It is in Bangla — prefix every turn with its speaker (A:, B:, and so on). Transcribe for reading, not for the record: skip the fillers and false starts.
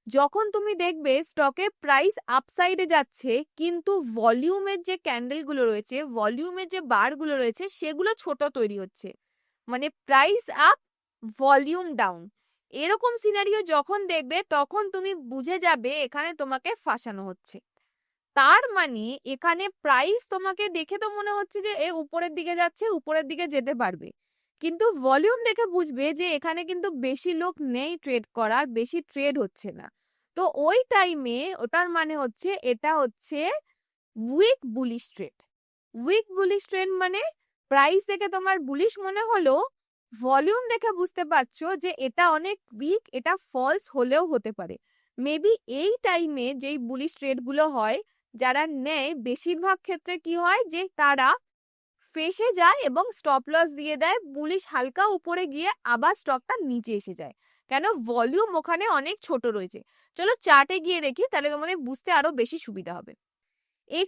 A: যখন তুমি দেখবে স্টকের প্রাইস আপসাইডে যাচ্ছে কিন্তু ভলিউমের যে ক্যান্ডেলগুলো রয়েছে, ভলিউমের যে বারগুলো রয়েছে সেগুলো ছোট তৈরি হচ্ছে, মানে প্রাইস আপ ভলিউম ডাউন, এরকম সিনারিও যখন দেখবে তখন তুমি বুঝে যাবে এখানে তোমাকে ফাঁসানো হচ্ছে। তার মানে এখানে প্রাইস তোমাকে দেখে তো মনে হচ্ছে যে এ উপরের দিকে যাচ্ছে, উপরের দিকে যেতে পারবে, কিন্তু ভলিউম দেখে বুঝবে যে এখানে কিন্তু বেশি লোক নেই ট্রেড করার, বেশি ট্রেড হচ্ছে না। তো ওই টাইমে ওটার মানে হচ্ছে এটা হচ্ছে weak bullish trade. Weak bullish trade মানে প্রাইস দেখে তোমার বুলিশ মনে হলো, ভলিউম দেখে বুঝতে পারছো যে এটা অনেক উইক, এটা ফলস হলেও হতে পারে। মেবি এই টাইমে যেই বুলিশ ট্রেড গুলো হয়, যারা নেয় বেশিরভাগ ক্ষেত্রে কি হয় যে তারা ফেসে যায় এবং স্টপ লস দিয়ে দেয়, বুলিশ হালকা উপরে গিয়ে আবার স্টকটা নিচে এসে যায়, কেন ভলিউম ওখানে অনেক ছোট রয়েছে। চলো চার্টে গিয়ে দেখি, তাহলে তোমাদের বুঝতে আরো বেশি সুবিধা হবে।